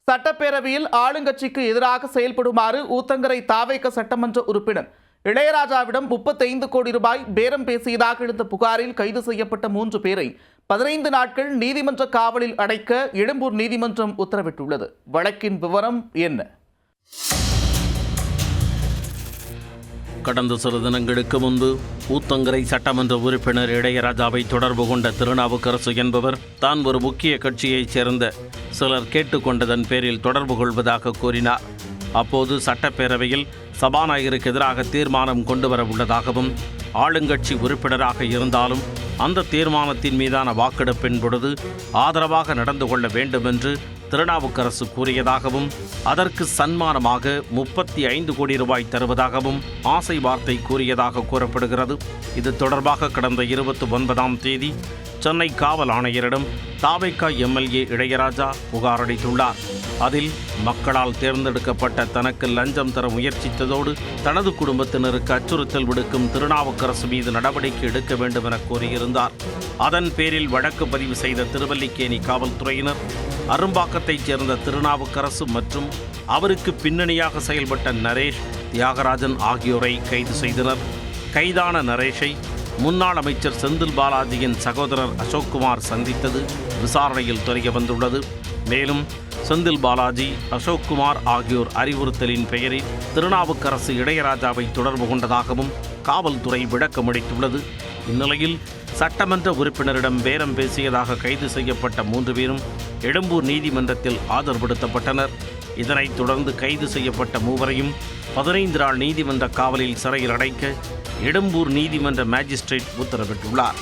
சட்டப்பேரவையில் ஆளுங்கட்சிக்கு எதிராக செயல்படுமாறு ஊத்தங்கரை தாவேக சட்டமன்ற உறுப்பினர் இளையராஜாவிடம் 35 கோடி ரூபாய் பேரம் பேசியதாக எழுந்த புகாரில் கைது செய்யப்பட்ட 3 பேரை 15 நாட்கள் நீதிமன்ற காவலில் அடைக்க எழும்பூர் நீதிமன்றம் உத்தரவிட்டுள்ளது. வழக்கின் விவரம் என்ன? கடந்த சில தினங்களுக்கு முன்பு ஊத்தங்கரை சட்டமன்ற உறுப்பினர் இளையராஜாவை தொடர்பு கொண்ட திருநாவுக்கரசு என்பவர் தான் ஒரு முக்கிய கட்சியைச் சேர்ந்த சிலர் கேட்டுக்கொண்டதன் பேரில் தொடர்பு கொள்வதாக கூறினார். அப்போது சட்டப்பேரவையில் சபாநாயகருக்கு எதிராக தீர்மானம் கொண்டு வர உள்ளதாகவும் ஆளுங்கட்சி உறுப்பினராக இருந்தாலும் அந்த தீர்மானத்தின் மீதான வாக்கெடுப்பின் பொழுது ஆதரவாக நடந்து கொள்ள வேண்டும் என்று திருநாவுக்கரசு கூறியதாகவும் அதற்கு சன்மானமாக 35 கோடி ரூபாய் தருவதாகவும் ஆசை வார்த்தை கூறியதாக கூறப்படுகிறது. இது தொடர்பாக கடந்த 29ஆம் தேதி சென்னை காவல் ஆணையரிடம் தாவேகா எம்எல்ஏ இளையராஜா புகார் அளித்துள்ளார். அதில் மக்களால் தேர்ந்தெடுக்கப்பட்ட தனக்கு லஞ்சம் தர முயற்சித்ததோடு தனது குடும்பத்தினருக்கு அச்சுறுத்தல் விடுக்கும் திருநாவுக்கரசு மீது நடவடிக்கை எடுக்க வேண்டும் என கோரியிருந்தார். அதன் பேரில் வழக்கு பதிவு செய்த திருவல்லிக்கேணி காவல்துறையினர் அரும்பாக்கத்தைச் சேர்ந்த திருநாவுக்கரசு மற்றும் அவருக்கு பின்னணியாக செயல்பட்ட நரேஷ், தியாகராஜன் ஆகியோரை கைது செய்தனர். கைதான நரேஷை முன்னாள் அமைச்சர் செந்தில் பாலாஜியின் சகோதரர் அசோக்குமார் சந்தித்தது விசாரணையில் தெரிய வந்துள்ளது. மேலும் செந்தில் பாலாஜி, அசோக்குமார் ஆகியோர் அறிவுறுத்தலின் பெயரில் திருநாவுக்கரசு இளையராஜாவை தொடர்பு கொண்டதாகவும் காவல்துறை விளக்கமளித்துள்ளது. இந்நிலையில் சட்டமன்ற உறுப்பினரிடம் பேரம் பேசியதாக கைது செய்யப்பட்ட 3 பேரும் எழும்பூர் நீதிமன்றத்தில் ஆஜர்படுத்தப்பட்டனர். இதனைத் தொடர்ந்து கைது செய்யப்பட்ட 3வரையும் 15 நாள் நீதிமன்ற காவலில் சிறையில் அடைக்க எழும்பூர் நீதிமன்ற மேஜிஸ்ட்ரேட் உத்தரவிட்டுள்ளார்.